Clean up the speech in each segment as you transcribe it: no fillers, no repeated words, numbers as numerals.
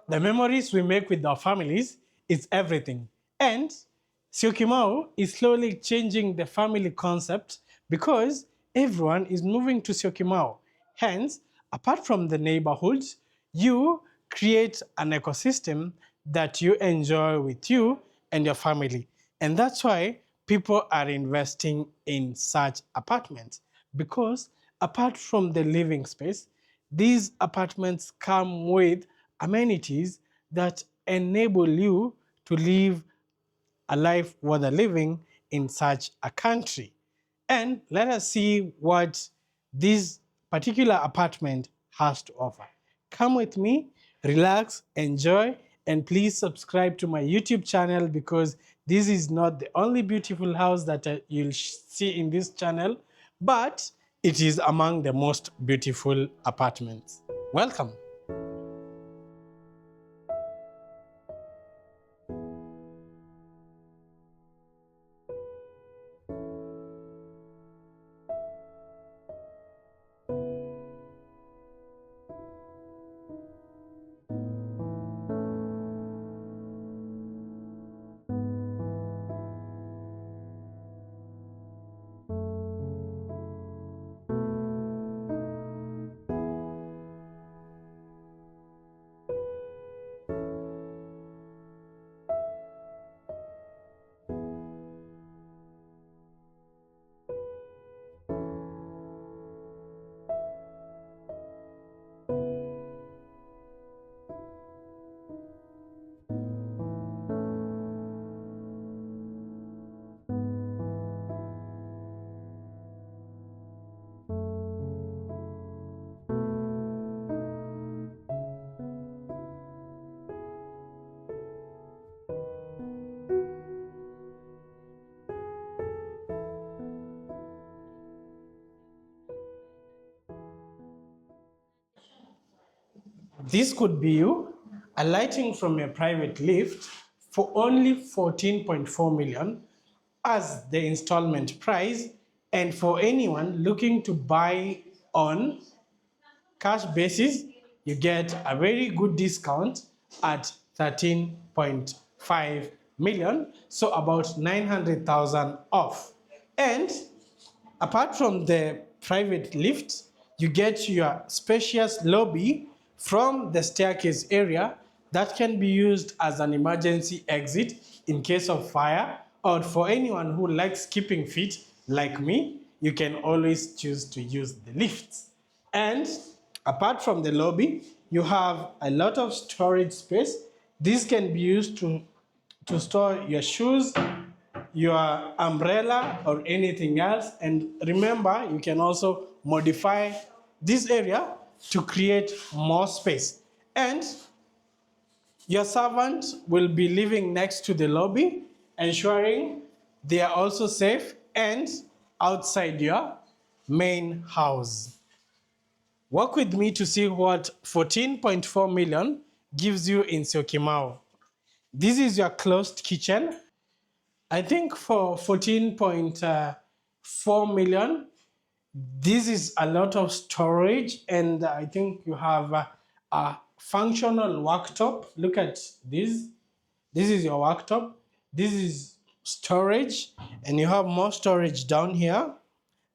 The memories we make with our families is everything. And Syokimau is slowly changing the family concept because everyone is moving to Syokimau. Hence, apart from the neighborhoods, you create an ecosystem that you enjoy with you and your family. And that's why people are investing in such apartments because apart from the living space, these apartments come with amenities that enable you to live a life worth living in such a country. And let us see what this particular apartment has to offer. Come with me, relax, enjoy, and please subscribe to my YouTube channel because this is not the only beautiful house that you'll see in this channel, but it is among the most beautiful apartments. Welcome. This could be you alighting from a private lift for only 14.4 million as the installment price, and for anyone looking to buy on cash basis, you get a very good discount at 13.5 million, so about 900,000 off. And apart from the private lift, you get your spacious lobby from the staircase area that can be used as an emergency exit in case of fire, or for anyone who likes keeping fit like me, you can always choose to use the lifts. And apart from the lobby, you have a lot of storage space. This can be used to store your shoes, your umbrella, or anything else. And remember, you can also modify this area to create more space. And your servant will be living next to the lobby, ensuring they are also safe and outside your main house. Work with me to see what 14.4 million gives you in Syokimau. This is your closed kitchen. I think for 14.4 million, this is a lot of storage, and I think you have a functional worktop. Look at this. This is your worktop. This is storage, and you have more storage down here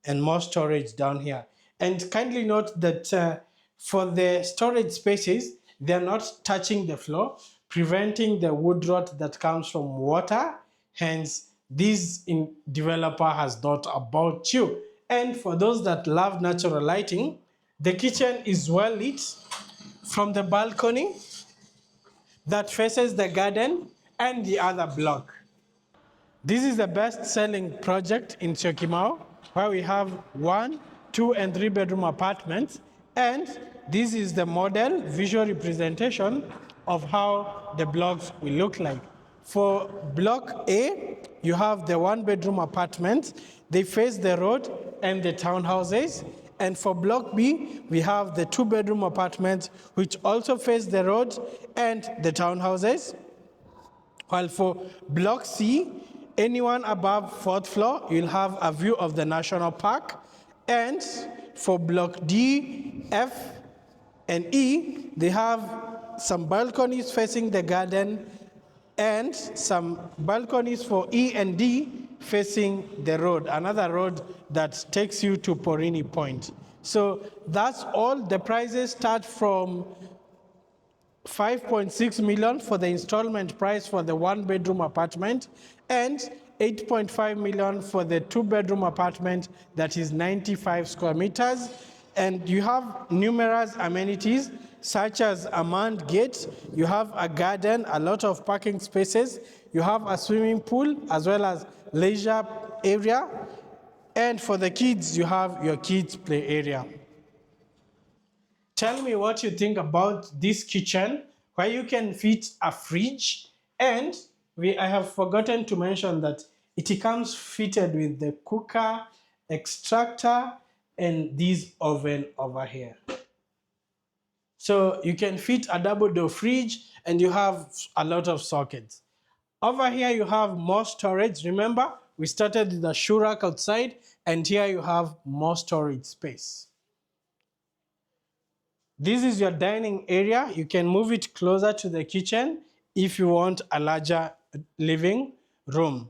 and more storage down here. And kindly note that for the storage spaces, they're not touching the floor, preventing the wood rot that comes from water. Hence, this developer has thought about you. And for those that love natural lighting, the kitchen is well lit from the balcony that faces the garden and the other block. This is the best-selling project in Syokimau, where we have 1, 2, and 3 bedroom apartments. And this is the model visual representation of how the blocks will look like. For block A, you have the 1 bedroom apartments. They face the road and the townhouses. And for block B, we have the 2 bedroom apartments, which also face the road and the townhouses. While for block C, anyone above 4th floor, you'll have a view of the national park. And for block D, F, and E, they have some balconies facing the garden and some balconies for E and D facing the road, another road that takes you to Porini Point. So that's all. The prices start from 5.6 million for the installment price for the one-bedroom apartment and 8.5 million for the two-bedroom apartment that is 95 square meters. And you have numerous amenities such as a manned gate, you have a garden, a lot of parking spaces, you have a swimming pool as well as leisure area, and for the kids, you have your kids' play area. Tell me what you think about this kitchen where you can fit a fridge, and I have forgotten to mention that it comes fitted with the cooker, extractor, and this oven over here. So you can fit a double door fridge and you have a lot of sockets. Over here you have more storage. Remember, we started with the shoe rack outside, and here you have more storage space. This is your dining area. You can move it closer to the kitchen if you want a larger living room.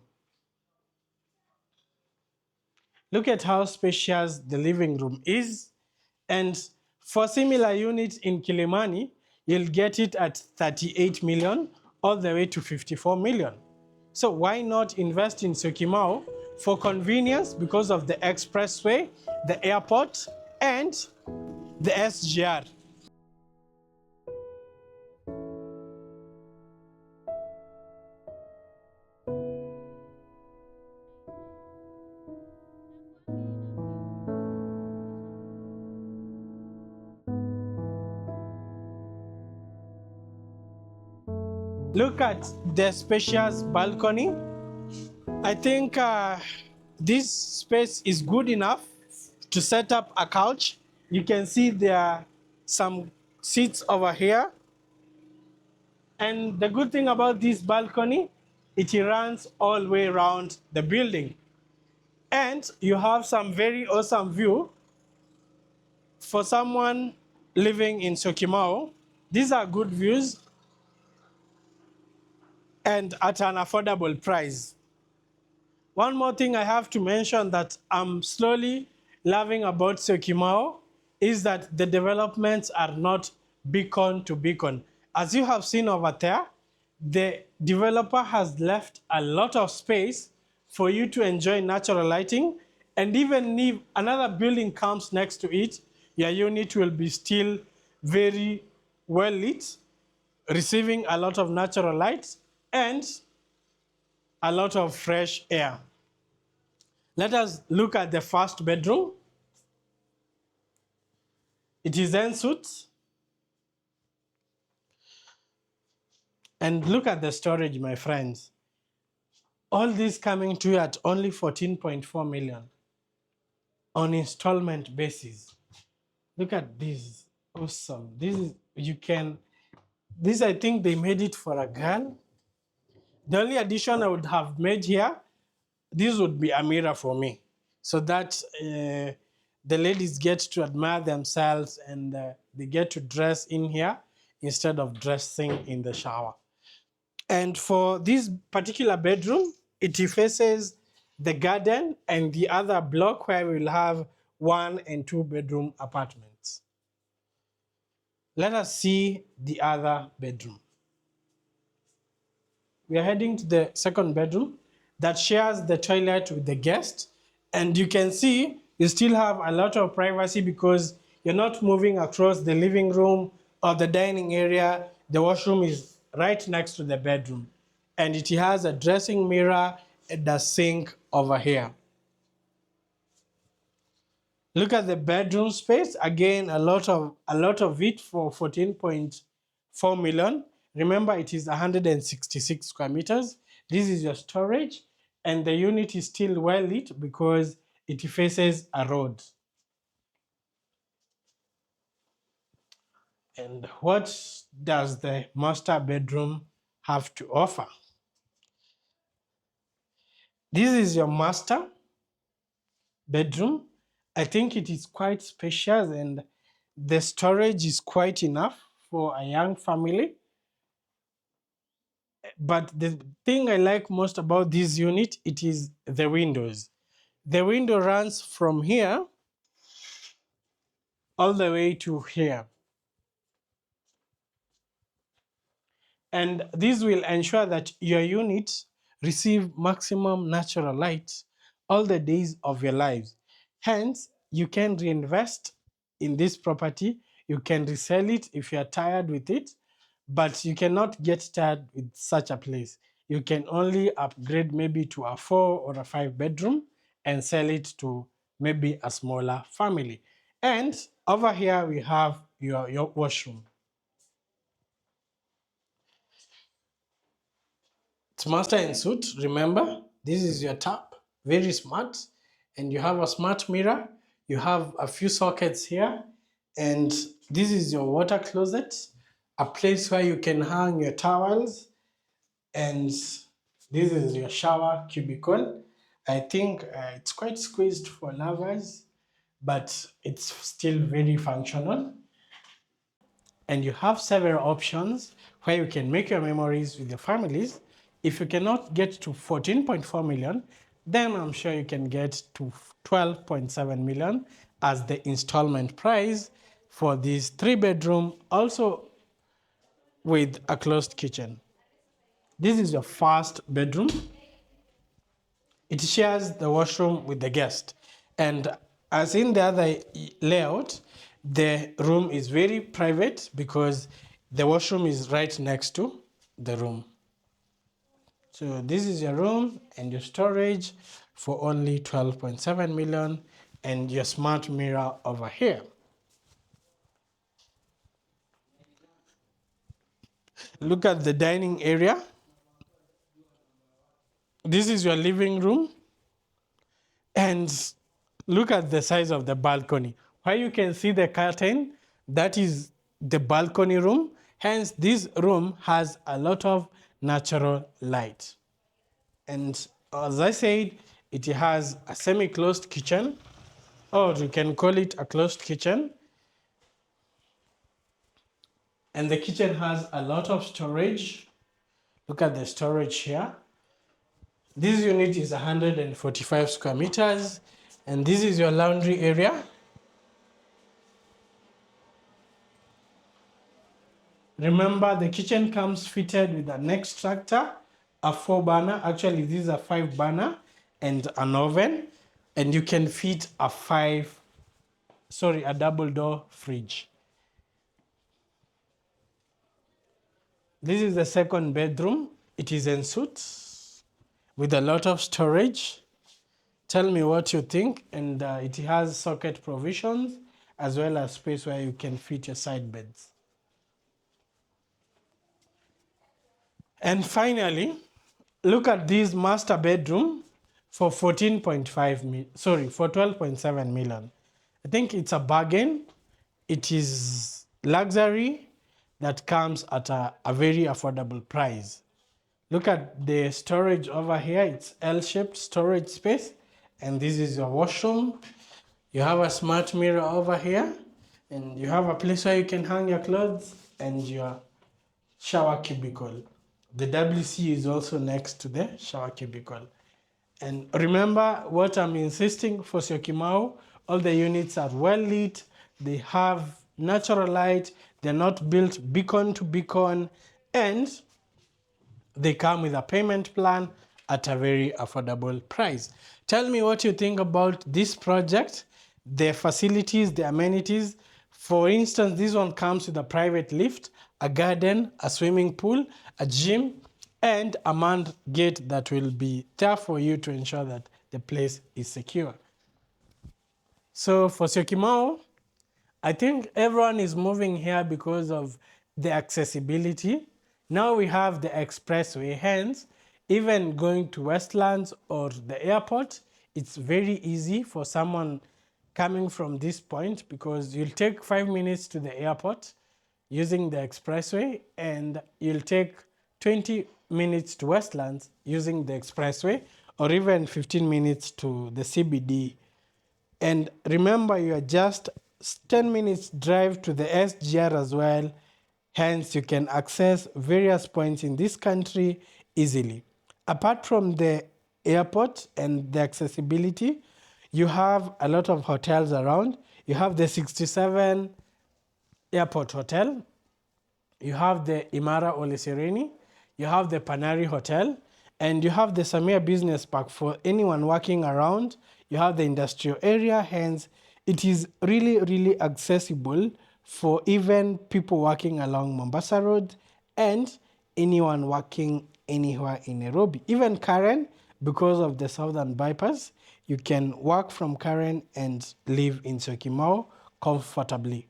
Look at how spacious the living room is. And for similar units in Kilimani, you'll get it at 38 million all the way to 54 million. So why not invest in Syokimau for convenience because of the expressway, the airport, and the SGR. Look at the spacious balcony. I think this space is good enough to set up a couch. You can see there are some seats over here. And the good thing about this balcony, it runs all the way around the building. And you have some very awesome view. For someone living in Syokimau, these are good views and at an affordable price. One more thing I have to mention that I'm slowly loving about Syokimau is that the developments are not beacon to beacon. As you have seen over there, the developer has left a lot of space for you to enjoy natural lighting, and even if another building comes next to it, your unit will be still very well lit, receiving a lot of natural light and a lot of fresh air. Let us look at the first bedroom. It is ensuite. And look at the storage, my friends. All this coming to you at only 14.4 million on installment basis. Look at this, awesome. This I think they made it for a girl. The only addition I would have made here, this would be a mirror for me, so that the ladies get to admire themselves and they get to dress in here instead of dressing in the shower. And for this particular bedroom, it faces the garden and the other block where we'll have 1 and 2 bedroom apartments. Let us see the other bedroom. We are heading to the second bedroom that shares the toilet with the guest. And you can see you still have a lot of privacy because you're not moving across the living room or the dining area. The washroom is right next to the bedroom. And it has a dressing mirror and a sink over here. Look at the bedroom space. Again, a lot of it for 14.4 million. Remember, it is 166 square meters. This is your storage, and the unit is still well lit because it faces a road. And what does the master bedroom have to offer? This is your master bedroom. I think it is quite spacious and the storage is quite enough for a young family. But the thing I like most about this unit, it is the windows. The window runs from here all the way to here. And this will ensure that your units receive maximum natural light all the days of your lives. Hence, you can reinvest in this property. You can resell it if you are tired with it, but you cannot get tired with such a place. You can only upgrade maybe to a 4 or a 5 bedroom and sell it to maybe a smaller family. And over here we have your washroom. It's master in suit. Remember, this is your tap, very smart, and you have a smart mirror. You have a few sockets here, and this is your water closet, a place where you can hang your towels, and this is your shower cubicle. I think it's quite squeezed for lovers, but it's still very functional. And you have several options where you can make your memories with your families. If you cannot get to 14.4 million, then I'm sure you can get to 12.7 million as the installment price for this 3-bedroom, also with a closed kitchen. This is your first bedroom. It shares the washroom with the guest. And as in the other layout, the room is very private because the washroom is right next to the room. So this is your room and your storage for only 12.7 million and your smart mirror over here. Look at the dining area. This is your living room. And look at the size of the balcony. Where you can see the curtain, that is the balcony room. Hence, this room has a lot of natural light. And as I said, it has a semi-closed kitchen, or you can call it a closed kitchen. And the kitchen has a lot of storage. Look at the storage here. This unit is 145 square meters, and this is your laundry area. Remember, the kitchen comes fitted with an extractor, a 4-burner, actually this is a 5-burner, and an oven, and you can fit a double door fridge. This is the second bedroom. It is en suite with a lot of storage. Tell me what you think. And it has socket provisions as well as space where you can fit your side beds. And finally, look at this master bedroom for 12.7 million. I think it's a bargain. It is luxury that comes at a very affordable price. Look at the storage over here. It's L-shaped storage space. And this is your washroom. You have a smart mirror over here. And you have a place where you can hang your clothes and your shower cubicle. The WC is also next to the shower cubicle. And remember what I'm insisting for Syokimau, all the units are well lit, they have natural light, they're not built beacon to beacon, and they come with a payment plan at a very affordable price. Tell me what you think about this project, the facilities, the amenities. For instance, this one comes with a private lift, a garden, a swimming pool, a gym, and a manned gate that will be there for you to ensure that the place is secure. So for Syokimau, I think everyone is moving here because of the accessibility. Now we have the expressway, hence, even going to Westlands or the airport, it's very easy for someone coming from this point because you'll take 5 minutes to the airport using the expressway, and you'll take 20 minutes to Westlands using the expressway, or even 15 minutes to the CBD. And remember, you are just 10 minutes drive to the SGR as well, Hence, you can access various points in this country easily. Apart from the airport and the accessibility, you have a lot of hotels around. You have the 67 Airport Hotel, you have the Imara Ole Sereni, you have the Panari Hotel, and you have the Samia Business Park for anyone working around. You have the industrial area, hence it is really, really accessible for even people working along Mombasa Road and anyone working anywhere in Nairobi. Even Karen, because of the Southern Bypass, you can work from Karen and live in Syokimau comfortably.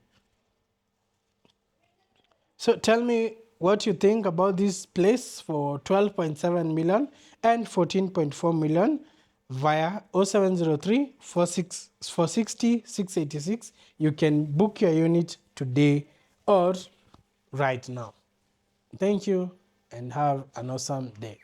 So tell me what you think about this place for 12.7 million and 14.4 million via 0703 460 686. You can book your unit today or right now. Thank you and have an awesome day.